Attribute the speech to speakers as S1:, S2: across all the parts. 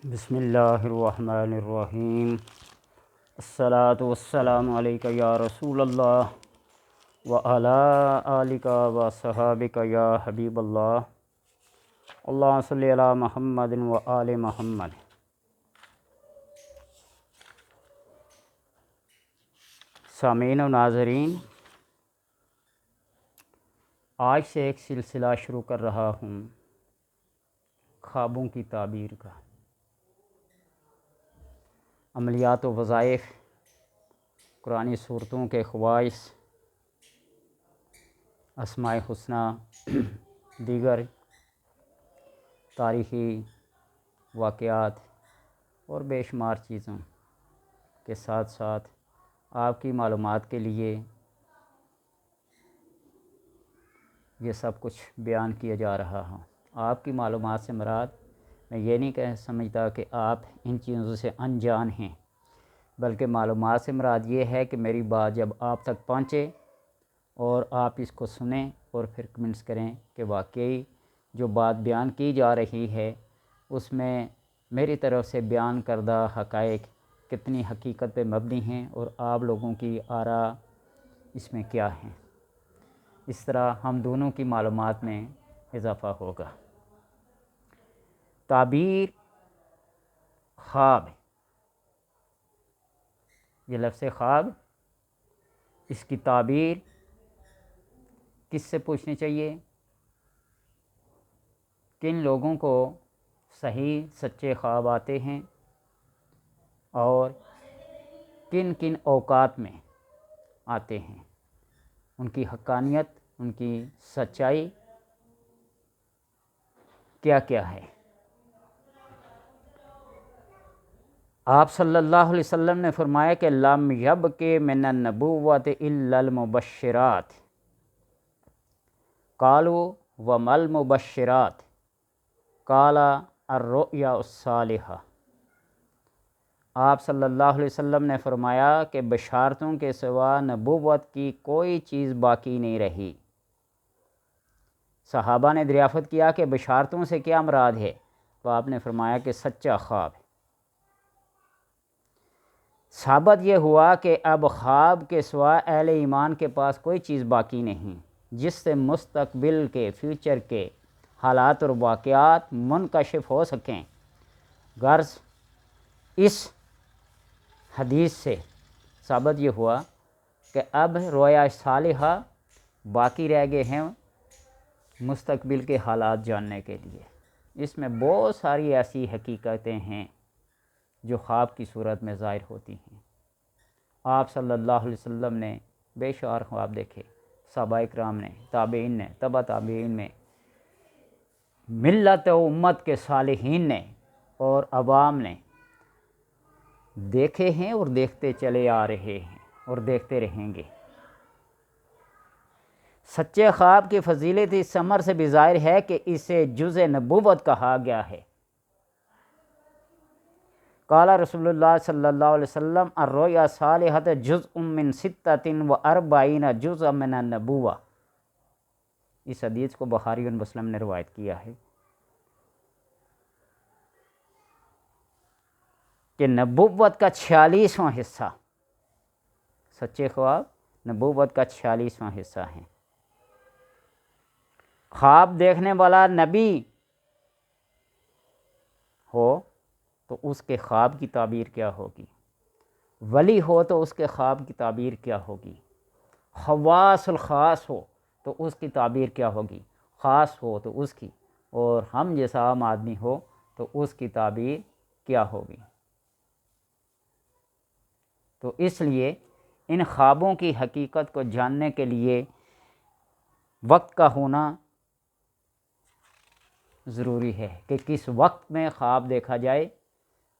S1: بسم اللہ الرحمن الرحیم۔ الصلاۃ والسلام علیک یا رسول اللہ وعلی آلک و صحابک یا حبیب اللہ۔ اللہم صلی علی محمد و آل محمد۔ سامعین و ناظرین، آج سے ایک سلسلہ شروع کر رہا ہوں خوابوں کی تعبیر کا۔ عملیات و وظائف، قرآنی صورتوں کے خواص، اسماء حسنی، دیگر تاریخی واقعات اور بے شمار چیزوں کے ساتھ ساتھ آپ کی معلومات کے لیے یہ سب کچھ بیان کیا جا رہا ہے۔ آپ کی معلومات سے مراد میں یہ نہیں سمجھتا کہ آپ ان چیزوں سے انجان ہیں، بلکہ معلومات سے مراد یہ ہے کہ میری بات جب آپ تک پہنچے اور آپ اس کو سنیں اور پھر کمنٹس کریں کہ واقعی جو بات بیان کی جا رہی ہے اس میں میری طرف سے بیان کردہ حقائق کتنی حقیقت پہ مبنی ہیں اور آپ لوگوں کی آراء اس میں کیا ہیں۔ اس طرح ہم دونوں کی معلومات میں اضافہ ہوگا۔ تعبیر خواب، یہ لفظ خواب، اس کی تعبیر کس سے پوچھنی چاہیے؟ کن لوگوں کو صحیح سچے خواب آتے ہیں اور کن کن اوقات میں آتے ہیں، ان کی حقانیت، ان کی سچائی کیا کیا ہے۔ آپ صلی اللہ علیہ وسلم نے فرمایا کہ لم یبق من النبوۃ الا المبشرات، قالوا وما المبشرات، قال الرؤیا الصالحہ۔ آپ صلی اللہ علیہ وسلم نے فرمایا کہ بشارتوں کے سوا نبوت کی کوئی چیز باقی نہیں رہی۔ صحابہ نے دریافت کیا کہ بشارتوں سے کیا مراد ہے، تو آپ نے فرمایا کہ سچا خواب۔ ثابت یہ ہوا کہ اب خواب کے سوا اہل ایمان کے پاس کوئی چیز باقی نہیں جس سے مستقبل کے، فیوچر کے حالات اور واقعات منکشف ہو سکیں۔ غرض اس حدیث سے ثابت یہ ہوا کہ اب رؤیا صالحہ باقی رہ گئے ہیں مستقبل کے حالات جاننے کے لیے۔ اس میں بہت ساری ایسی حقیقتیں ہیں جو خواب کی صورت میں ظاہر ہوتی ہیں۔ آپ صلی اللہ علیہ وسلم نے بے شمار خواب دیکھے، صحابہ اکرام نے، تابعین نے، تبع تابعین نے، ملت و امت کے صالحین نے اور عوام نے دیکھے ہیں اور دیکھتے چلے آ رہے ہیں اور دیکھتے رہیں گے۔ سچے خواب کی فضیلت اس امر سے بھی ظاہر ہے کہ اسے جز نبوت کہا گیا ہے۔ قال رسول اللہ صلی اللہ علیہ وسلم الرؤیا صالحۃ جزء من 46 جزءا من النبوہ۔ اس حدیث کو بخاری اور مسلم نے روایت کیا ہے کہ نبوت کا 46واں حصہ، سچے خواب نبوت کا 46واں حصہ ہیں۔ خواب دیکھنے والا نبی ہو تو اس کے خواب کی تعبیر کیا ہوگی، ولی ہو تو اس کے خواب کی تعبیر کیا ہوگی، خواص الخاص ہو تو اس کی تعبیر کیا ہوگی، خاص ہو تو اس کی، اور ہم جیسا عام آدمی ہو تو اس کی تعبیر کیا ہوگی۔ تو اس لیے ان خوابوں کی حقیقت کو جاننے کے لیے وقت کا ہونا ضروری ہے کہ کس وقت میں خواب دیکھا جائے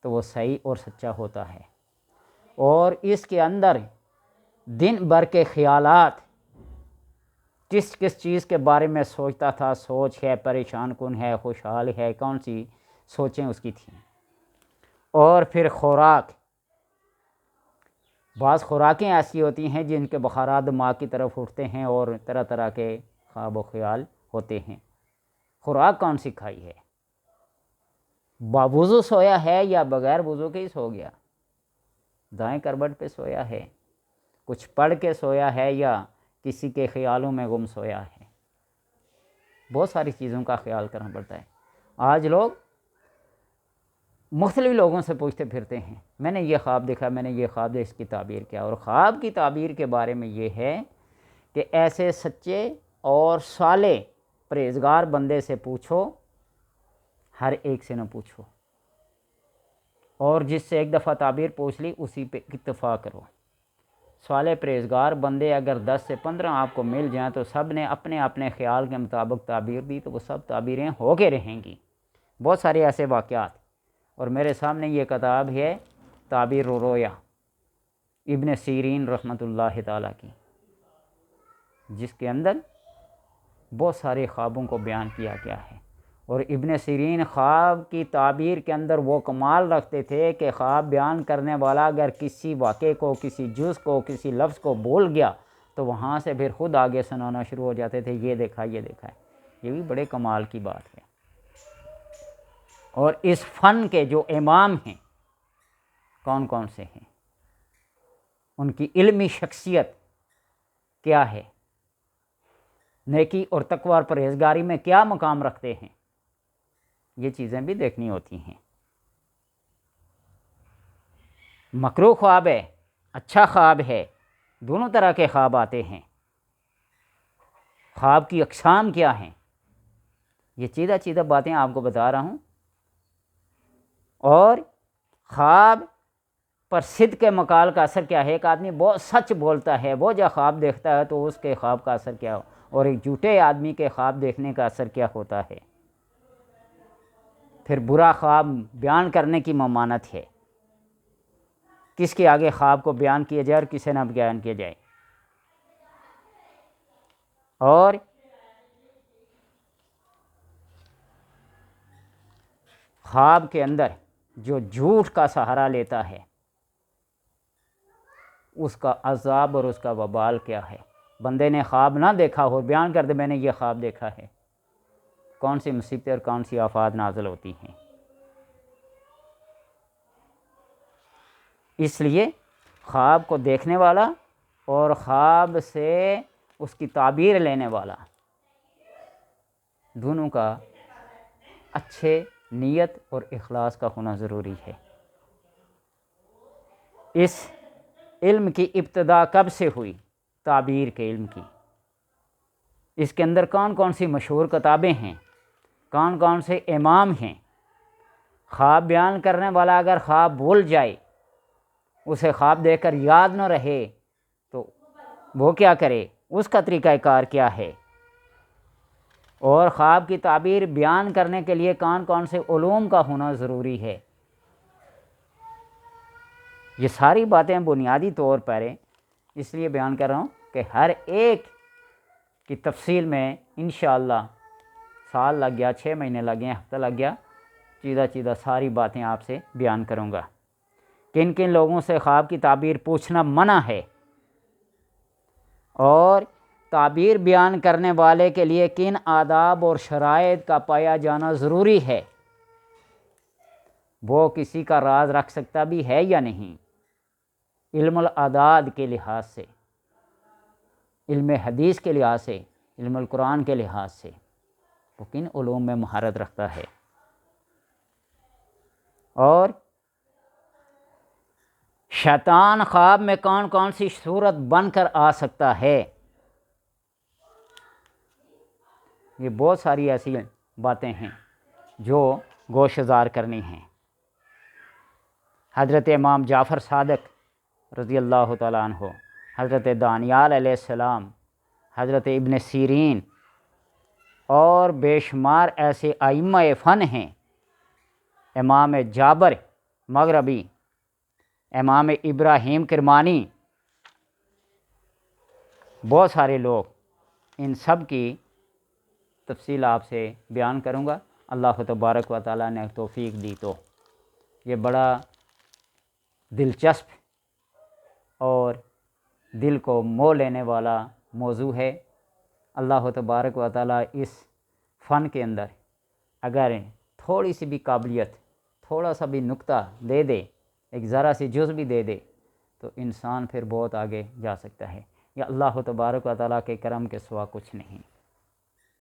S1: تو وہ صحیح اور سچا ہوتا ہے، اور اس کے اندر دن بھر کے خیالات، کس کس چیز کے بارے میں سوچتا تھا، سوچ ہے، پریشان کن ہے، خوشحال ہے، کون سی سوچیں اس کی تھیں، اور پھر خوراک، بعض خوراکیں ایسی ہوتی ہیں جن کے بخارات دماغ کی طرف اٹھتے ہیں اور طرح طرح کے خواب و خیال ہوتے ہیں۔ خوراک کون سی کھائی ہے، باوضو سویا ہے یا بغیر وضو کے ہی سو گیا، دائیں کروٹ پہ سویا ہے، کچھ پڑھ کے سویا ہے یا کسی کے خیالوں میں گم سویا ہے، بہت ساری چیزوں کا خیال کرنا پڑتا ہے۔ آج لوگ مختلف لوگوں سے پوچھتے پھرتے ہیں میں نے یہ خواب دیکھا، میں نے یہ خواب دیکھا، اس کی تعبیر کیا؟ اور خواب کی تعبیر کے بارے میں یہ ہے کہ ایسے سچے اور صالح پرہیزگار بندے سے پوچھو، ہر ایک سے نہ پوچھو، اور جس سے ایک دفعہ تعبیر پوچھ لی اسی پہ اکتفا کرو۔ صالح پرہیزگار بندے اگر 10 سے 15 آپ کو مل جائیں تو سب نے اپنے اپنے خیال کے مطابق تعبیر دی تو وہ سب تعبیریں ہو کے رہیں گی۔ بہت سارے ایسے واقعات، اور میرے سامنے یہ کتاب ہے تعبیر الرؤیا ابن سیرین رحمۃ اللہ تعالیٰ کی، جس کے اندر بہت سارے خوابوں کو بیان کیا گیا ہے۔ اور ابن سیرین خواب کی تعبیر کے اندر وہ کمال رکھتے تھے کہ خواب بیان کرنے والا اگر کسی واقعے کو، کسی جز کو، کسی لفظ کو بھول گیا تو وہاں سے پھر خود آگے سنانا شروع ہو جاتے تھے، یہ دیکھا یہ دیکھا ہے۔ یہ بھی بڑے کمال کی بات ہے۔ اور اس فن کے جو امام ہیں کون کون سے ہیں، ان کی علمی شخصیت کیا ہے، نیکی اور تقوی اور پرہیزگاری میں کیا مقام رکھتے ہیں، یہ چیزیں بھی دیکھنی ہوتی ہیں۔ مکروہ خواب ہے، اچھا خواب ہے، دونوں طرح کے خواب آتے ہیں۔ خواب کی اقسام کیا ہیں، یہ چیدہ چیدہ باتیں آپ کو بتا رہا ہوں۔ اور خواب پر صدق مقال کا اثر کیا ہے، ایک آدمی بہت سچ بولتا ہے، وہ جب خواب دیکھتا ہے تو اس کے خواب کا اثر کیا ہو، اور ایک جھوٹے آدمی کے خواب دیکھنے کا اثر کیا ہوتا ہے۔ پھر برا خواب بیان کرنے کی ممانعت ہے، کس کے آگے خواب کو بیان کیا جائے اور کسے نہ بیان کیا جائے۔ اور خواب کے اندر جو جھوٹ کا سہارا لیتا ہے اس کا عذاب اور اس کا وبال کیا ہے۔ بندے نے خواب نہ دیکھا ہو، بیان کر دے میں نے یہ خواب دیکھا ہے، کون سی مصیبتیں اور کون سی آفات نازل ہوتی ہیں۔ اس لیے خواب کو دیکھنے والا اور خواب سے اس کی تعبیر لینے والا، دونوں کا اچھے نیت اور اخلاص کا ہونا ضروری ہے۔ اس علم کی ابتدا کب سے ہوئی؟ تعبیر کے علم کی۔ اس کے اندر کون کون سی مشہور کتابیں ہیں، کون کون سے امام ہیں۔ خواب بیان کرنے والا اگر خواب بھول جائے، اسے خواب دیکھ کر یاد نہ رہے تو وہ کیا کرے، اس کا طریقہ کار کیا ہے۔ اور خواب کی تعبیر بیان کرنے کے لیے کون کون سے علوم کا ہونا ضروری ہے۔ یہ ساری باتیں بنیادی طور پر اس لیے بیان کر رہا ہوں کہ ہر ایک کی تفصیل میں انشاءاللہ سال لگ گیا، 6 مہینے لگ گئے، ہفتہ لگ گیا، چیدہ چیدہ ساری باتیں آپ سے بیان کروں گا۔ کن کن لوگوں سے خواب کی تعبیر پوچھنا منع ہے، اور تعبیر بیان کرنے والے کے لیے کن آداب اور شرائط کا پایا جانا ضروری ہے، وہ کسی کا راز رکھ سکتا بھی ہے یا نہیں۔ علم الاعداد کے لحاظ سے، علم حدیث کے لحاظ سے، علم القرآن کے لحاظ سے وہ کن علوم میں مہارت رکھتا ہے، اور شیطان خواب میں کون کون سی صورت بن کر آ سکتا ہے۔ یہ بہت ساری ایسی باتیں ہیں جو گوشزار کرنی ہیں۔ حضرت امام جعفر صادق رضی اللہ تعالیٰ عنہ، حضرت دانیال علیہ السلام، حضرت ابن سیرین اور بے شمار ایسے ائمہ فن ہیں، امام جابر مغربی، امام ابراہیم کرمانی، بہت سارے لوگ، ان سب کی تفصیل آپ سے بیان کروں گا۔ اللہ تبارک و تعالیٰ نے توفیق دی تو یہ بڑا دلچسپ اور دل کو مو لینے والا موضوع ہے۔ اللہ تبارک و تعالیٰ اس فن کے اندر اگر تھوڑی سی بھی قابلیت تھوڑا سا بھی نقطہ دے دے، ایک ذرا سی جز بھی دے دے، تو انسان پھر بہت آگے جا سکتا ہے۔ یا اللہ تبارک و تعالیٰ کے کرم کے سوا کچھ نہیں۔